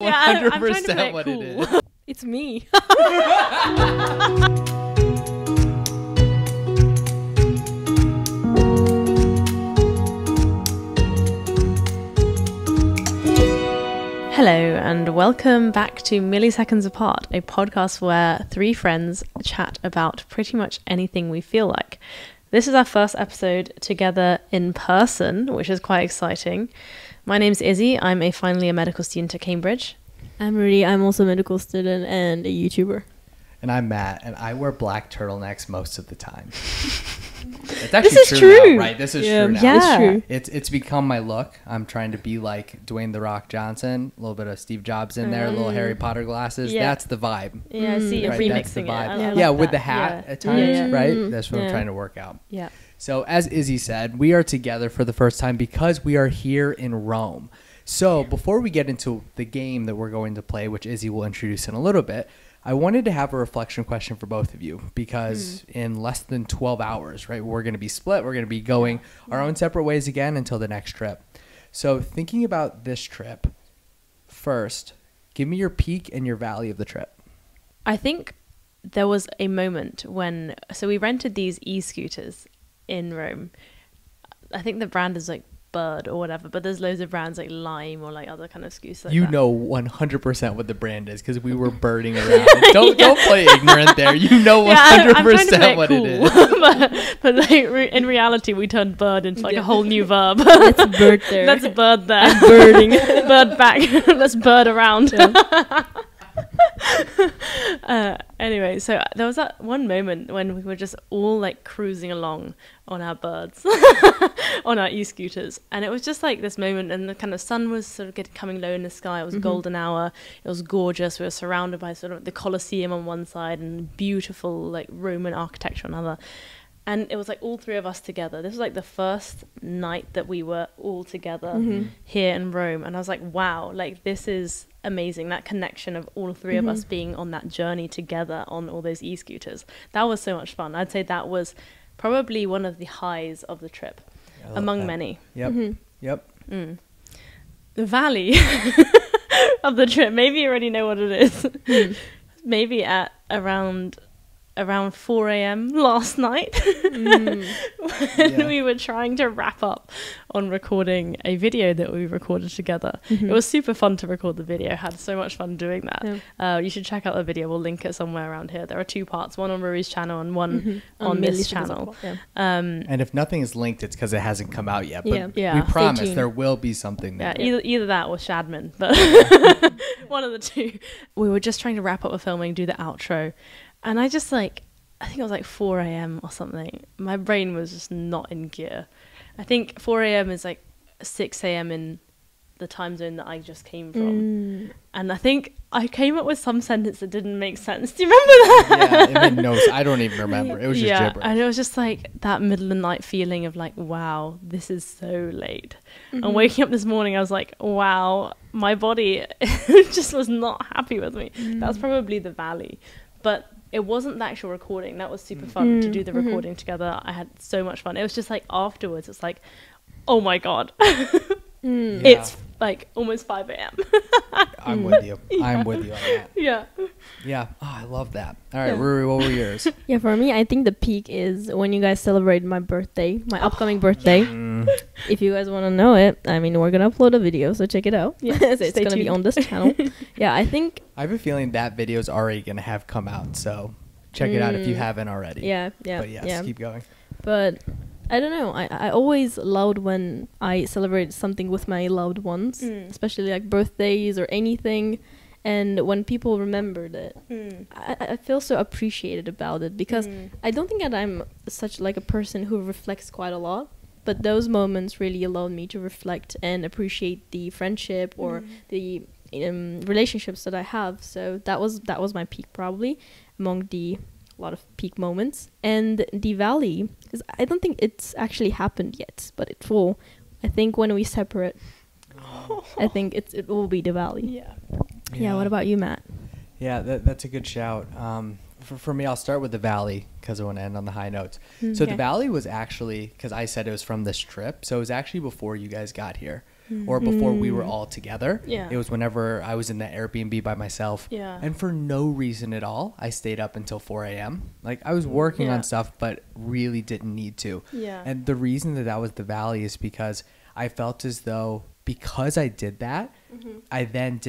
Yeah, 100% what it is. It's me. Hello and welcome back to Milliseconds Apart, a podcast where three friends chat about pretty much anything we feel like. This is our first episode together in person, which is quite exciting. My name's Izzy. I'm a final year medical student at Cambridge. I'm Rudy. I'm also a medical student and a YouTuber. And I'm Matt, and I wear black turtlenecks most of the time. It's actually This is true. now, right? This is Yeah, true now. yeah. It's true. It's become my look. I'm trying to be like Dwayne "The Rock" Johnson, a little bit of Steve Jobs in there, little Harry Potter glasses. Yeah. That's the vibe. Yeah, I see you're Right, that's the remixing it. vibe. I Yeah, like with that. the hat Yeah. at times, Yeah. right? That's what I'm Yeah. trying to work out. Yeah. So as Izzy said, we are together for the first time because we are here in Rome. So before we get into the game that we're going to play, which Izzy will introduce in a little bit, I wanted to have a reflection question for both of you because in less than 12 hours, right, we're going to be split. We're going to be going our own separate ways again until the next trip. So thinking about this trip, first, give me your peak and your valley of the trip. I think there was a moment when, so we rented these e-scooters in Rome. I think the brand is like Bird or whatever, but there's loads of brands like Lime or like other kind of scooters like You that. know 100% what the brand is because we were birding around. Don't play ignorant there. You know 100% I'm trying to play it what cool. it is. but like in reality we turned bird into like a whole new verb. That's a bird there. That's a bird there. I'm birding. Bird back. Let's bird around. Anyway, so there was that one moment when we were just all like cruising along on our birds, on our e-scooters, and it was just like this moment, and the kind of sun was sort of coming low in the sky. It was golden hour. It was gorgeous. We were surrounded by sort of the Colosseum on one side and beautiful like Roman architecture on another. And it was like all three of us together. This was like the first night that we were all together here in Rome. And I was like, wow, like this is amazing. That connection of all three of us being on that journey together on all those e-scooters. That was so much fun. I'd say that was probably one of the highs of the trip, among many. Yep. Yep. The valley of the trip, maybe you already know what it is. Maybe at around 4 a.m. last night when we were trying to wrap up on recording a video that we recorded together. It was super fun to record the video. Had so much fun doing that. You should check out the video. We'll link it somewhere around here. There are two parts, one on Ruri's channel and one on this channel. And if nothing is linked, it's because it hasn't come out yet. But Yeah. we Stay promise tuned. there will be something there. Either that or Shadman, but one of the two. We were just trying to wrap up the filming, do the outro. And I just I think it was like 4 a.m. or something. My brain was just not in gear. I think 4 a.m. is like 6 a.m. in the time zone that I just came from. And I think I came up with some sentence that didn't make sense. Do you remember that? Yeah, it made no sense. I don't even remember. It was just gibberish. And it was just like that middle of the night feeling of like, wow, this is so late. And waking up this morning, I was like, wow, my body just was not happy with me. That's probably the valley. But it wasn't the actual recording. That was super fun to do the recording together. I had so much fun. It was just like afterwards, it's like, oh my God. It's like almost 5 a.m. I'm with you. I'm with you on that. Yeah. Yeah. Oh, I love that. All right, Ruri, what were yours? Yeah, for me, I think the peak is when you guys celebrate my birthday, my upcoming birthday. If you guys want to know it, I mean, we're going to upload a video, so check it out. Yeah, So it's stay going to be tuned. on this channel. Yeah, I think, I have a feeling that video's already going to have come out. So check it out if you haven't already. yeah. But yes, keep going. But I don't know. I always loved when I celebrate something with my loved ones, especially like birthdays or anything. And when people remembered it, I feel so appreciated about it because I don't think that I'm such like a person who reflects quite a lot. But those moments really allowed me to reflect and appreciate the friendship or the relationships that I have. So that was my peak probably among the lot of peak moments. And the valley, because I don't think it's actually happened yet, but it will. I think when we separate, I think it will be the valley. Yeah. What about you, Matt? Yeah, that's a good shout. For me, I'll start with the valley because I want to end on the high notes. So the valley was actually, because I said it was from this trip, so it was actually before you guys got here. or before we were all together. Yeah. It was whenever I was in that Airbnb by myself. Yeah. And for no reason at all, I stayed up until 4 a.m. Like I was working on stuff, but really didn't need to. Yeah. And the reason that was the valley is because I felt as though because I did that, I then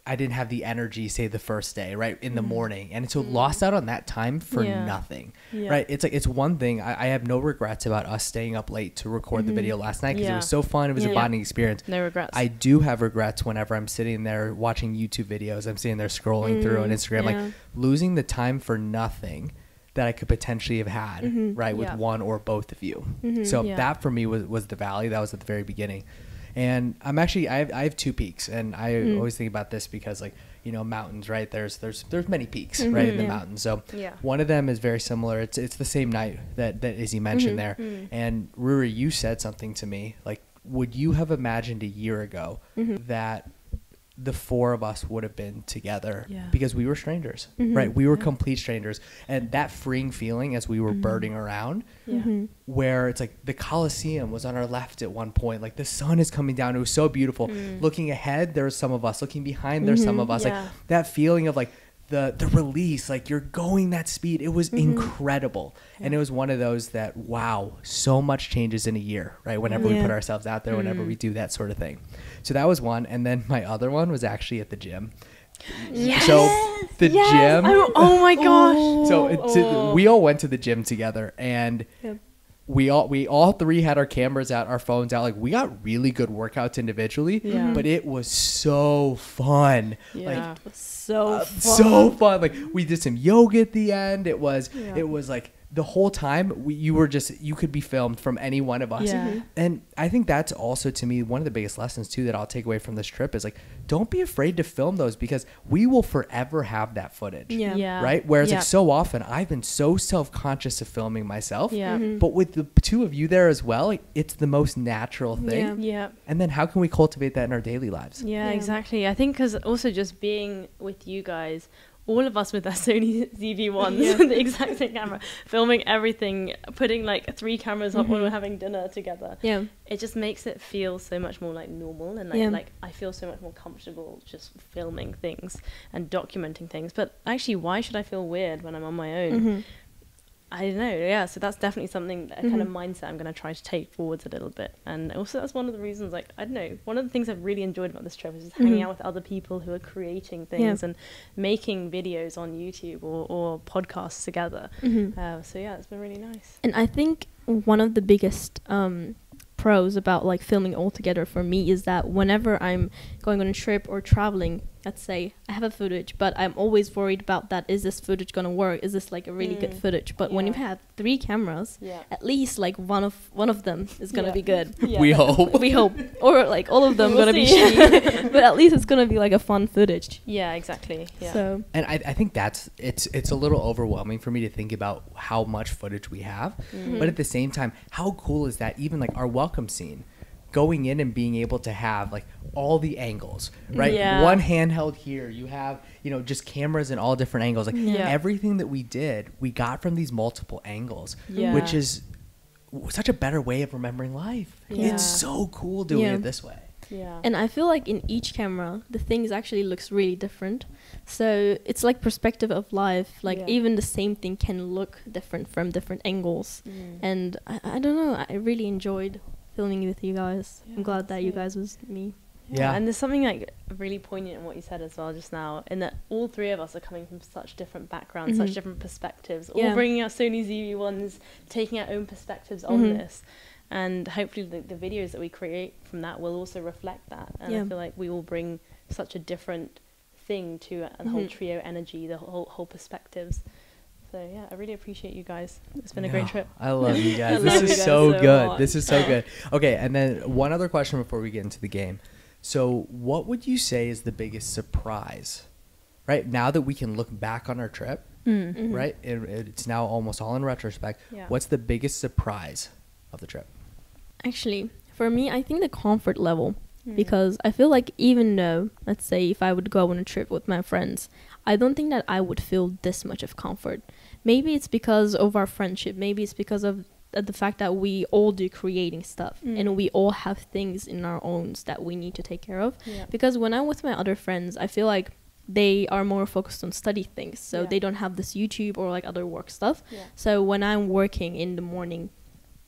I didn't have the energy, say the first day, right, in the morning. And so lost out on that time for nothing, right? It's like, it's one thing. I have no regrets about us staying up late to record the video last night because it was so fun. It was a bonding experience. No regrets. I do have regrets whenever I'm sitting there watching YouTube videos. I'm sitting there scrolling through on Instagram, like losing the time for nothing that I could potentially have had, right, with one or both of you. So that for me was the valley. That was at the very beginning. And I'm actually, I have 2 peaks, and I always think about this because, like, you know, mountains, right? There's many peaks, right, in the mountains. So one of them is very similar. It's the same night that Izzy mentioned there. And Ruri, you said something to me, like, would you have imagined a year ago that the 4 of us would have been together because we were strangers, right? We were complete strangers. And that freeing feeling as we were birding around, where it's like the Coliseum was on our left at one point, like the sun is coming down. It was so beautiful. Looking ahead, there was some of us. Looking behind, there's some of us. Like that feeling of like the release, like you're going that speed. It was incredible. And it was one of those that, wow, so much changes in a year, right? Whenever we put ourselves out there, whenever we do that sort of thing. So that was one. And then my other one was actually at the gym. So the gym. Oh my gosh. So we all went to the gym together, and we all 3 had our cameras out, our phones out. Like we got really good workouts individually, but it was so fun. Like so fun. Like we did some yoga at the end. It was like the whole time you could be filmed from any one of us. And I think that's also, to me, one of the biggest lessons too that I'll take away from this trip is like, don't be afraid to film those, because we will forever have that footage. Right? Whereas like so often I've been so self-conscious of filming myself, but with the 2 of you there as well, like, it's the most natural thing. And then how can we cultivate that in our daily lives? Exactly. I think because also just being with you guys, all of us with our Sony ZV-1s, the exact same camera, filming everything, putting like 3 cameras up when we're having dinner together. It just makes it feel so much more like normal, and like I feel so much more comfortable just filming things and documenting things. But actually, why should I feel weird when I'm on my own? I don't know. So that's definitely something, a kind of mindset I'm going to try to take forwards a little bit. And also that's one of the reasons, like, I don't know, one of the things I've really enjoyed about this trip is just hanging out with other people who are creating things and making videos on YouTube or podcasts together. So yeah, it's been really nice. And I think one of the biggest pros about like filming all together for me is that whenever I'm going on a trip or traveling, let's say I have a footage, but I'm always worried about that. Is this footage gonna work? Is this like a really good footage? But when you have 3 cameras, at least like one of them is gonna be good. We hope. Or like all of them gonna be shitty. But at least it's gonna be like a fun footage. Exactly. So, and I think it's a little overwhelming for me to think about how much footage we have, but at the same time, how cool is that? Even like our welcome scene, going in and being able to have like all the angles, right? One handheld here, you have, you know, just cameras in all different angles. Like everything that we did, we got from these multiple angles, which is such a better way of remembering life. It's so cool doing it this way. And I feel like in each camera, the things actually looks really different. So it's like perspective of life. Like even the same thing can look different from different angles. And I don't know, I really enjoyed filming with you guys. I'm glad that you guys was me. And there's something like really poignant in what you said as well just now, in that all 3 of us are coming from such different backgrounds, such different perspectives, all bringing our Sony ZV-1s, taking our own perspectives on this. And hopefully the videos that we create from that will also reflect that. And I feel like we all bring such a different thing to the whole trio energy, the whole perspectives. So yeah, I really appreciate you guys. It's been a great trip. I love you guys. This is so good. This is so good. Okay, and then one other question before we get into the game. So what would you say is the biggest surprise, right? Now that we can look back on our trip, right? It's now almost all in retrospect. What's the biggest surprise of the trip? Actually, for me, I think the comfort level. Because I feel like even though, let's say if I would go on a trip with my friends, I don't think that I would feel this much of comfort. Maybe it's because of our friendship. Maybe it's because of at the fact that we all do creating stuff and we all have things in our own that we need to take care of. Yeah. Because when I'm with my other friends, I feel like they are more focused on study things, so they don't have this YouTube or like other work stuff. So when I'm working in the morning,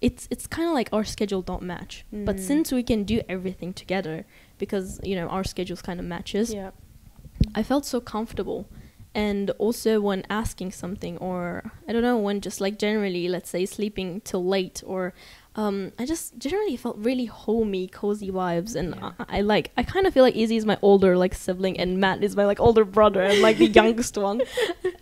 it's kind of like our schedule don't match. But since we can do everything together, because you know our schedules kind of matches, I felt so comfortable. And also when asking something, or I don't know, when just like generally, let's say sleeping till late, or I just generally felt really homey, cozy vibes. And I kind of feel like Izzy is my older like sibling, and Matt is my like older brother and like the youngest one.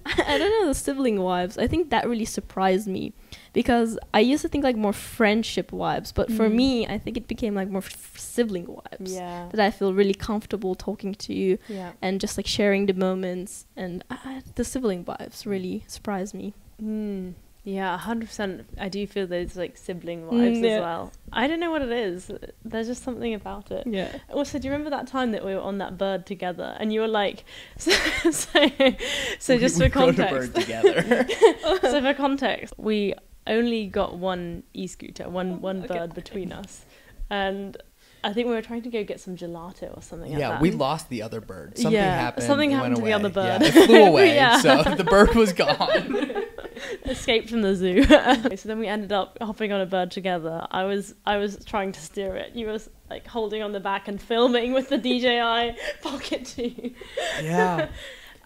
I don't know, the sibling vibes. I think that really surprised me, because I used to think like more friendship vibes, but for me, I think it became like more sibling vibes. That I feel really comfortable talking to you and just like sharing the moments, and the sibling vibes really surprised me. Yeah, 100%. I do feel those like sibling vibes as well. I don't know what it is. There's just something about it. Yeah. Also, do you remember that time that we were on that bird together, and you were like, so just for context. We rode a bird together. So for context, we only got one e-scooter, one bird between us, and I think we were trying to go get some gelato or something like that. Yeah, we lost the other bird. Something happened. Something happened to the other bird. Yeah, it flew away, so the bird was gone. Escaped from the zoo. So then we ended up hopping on a bird together. I was trying to steer it. You was like holding on the back and filming with the DJI Pocket 2. Yeah.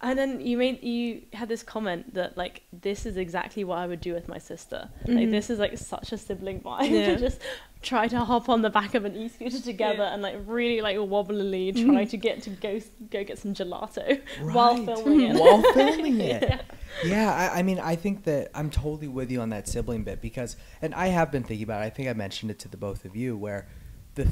And then you had this comment that like, this is exactly what I would do with my sister. Like, this is like such a sibling vibe to just try to hop on the back of an e-scooter together and like really like wobblily try to go get some gelato while filming it. Yeah, I mean, I think that I'm totally with you on that sibling bit, because, and I have been thinking about it, I think I mentioned it to the both of you, where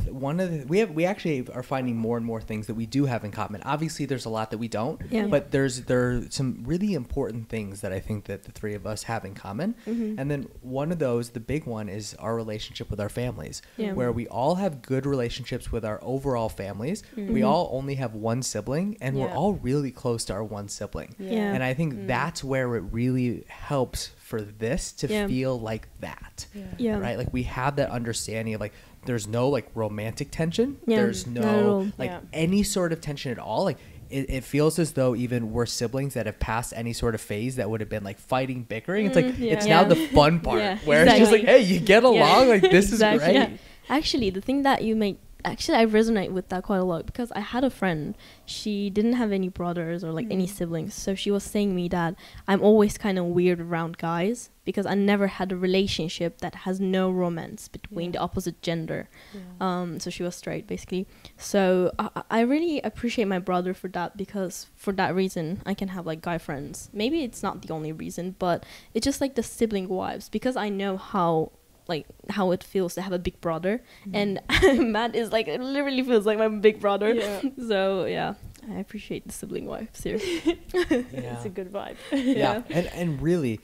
we actually are finding more and more things that we do have in common. Obviously, there's a lot that we don't, but there are some really important things that I think that the three of us have in common. And then one of those, the big one, is our relationship with our families, where we all have good relationships with our overall families. We all only have one sibling, and we're all really close to our one sibling. And I think that's where it really helps for this to feel like that, right? Like, we have that understanding of like, there's no like romantic tension. There's no like any sort of tension at all. Like, it feels as though even we're siblings that have passed any sort of phase that would have been like fighting, bickering. It's like, it's now the fun part where it's just like, hey, you get along. Like, this is great. Actually, the thing that you make, actually I resonate with that quite a lot, because I had a friend, she didn't have any brothers or like any siblings, so she was saying me that I'm always kind of weird around guys, because I never had a relationship that has no romance between the opposite gender. So she was straight basically. So I really appreciate my brother for that, because for that reason I can have like guy friends. Maybe it's not the only reason, but it's just like the sibling vibes, because I know how it feels to have a big brother, and Matt is like, it literally feels like my big brother. So yeah, I appreciate the sibling vibes here. It's a good vibe. And really,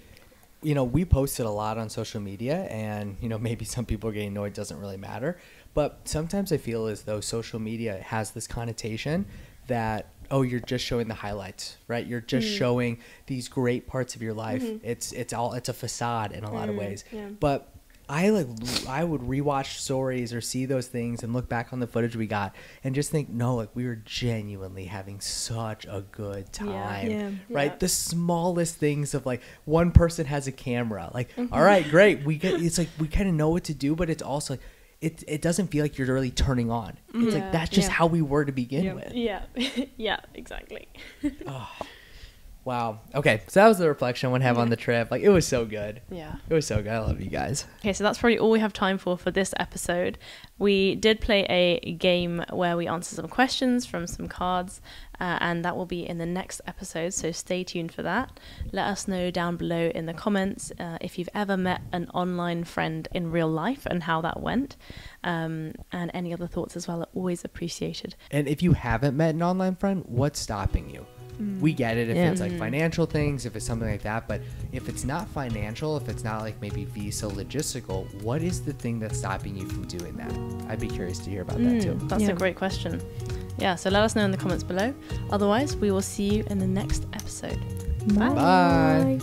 you know, we posted a lot on social media, and you know, maybe some people are getting annoyed, doesn't really matter, but sometimes I feel as though social media has this connotation that, oh, you're just showing the highlights, right? You're just showing these great parts of your life. It's a facade in a lot of ways. But I would rewatch stories or see those things and look back on the footage we got and just think, no, like, we were genuinely having such a good time, right? The smallest things of like, one person has a camera, like, all right, great. It's like, we kind of know what to do, but it's also like, it doesn't feel like you're really turning on. It's like, that's just how we were to begin with. Yeah, exactly. Oh. Wow. Okay, so that was the reflection I want to have on the trip. Like, it was so good. Yeah. It was so good. I love you guys. Okay, so that's probably all we have time for this episode. We did play a game where we answer some questions from some cards, and that will be in the next episode, so stay tuned for that. Let us know down below in the comments if you've ever met an online friend in real life and how that went, and any other thoughts as well are always appreciated. And if you haven't met an online friend, what's stopping you? We get it if it's like financial things, if it's something like that, but if it's not financial, if it's not like maybe visa logistical, what is the thing that's stopping you from doing that? I'd be curious to hear about that too. That's a great question. Yeah, so let us know in the comments below. Otherwise, we will see you in the next episode. Bye.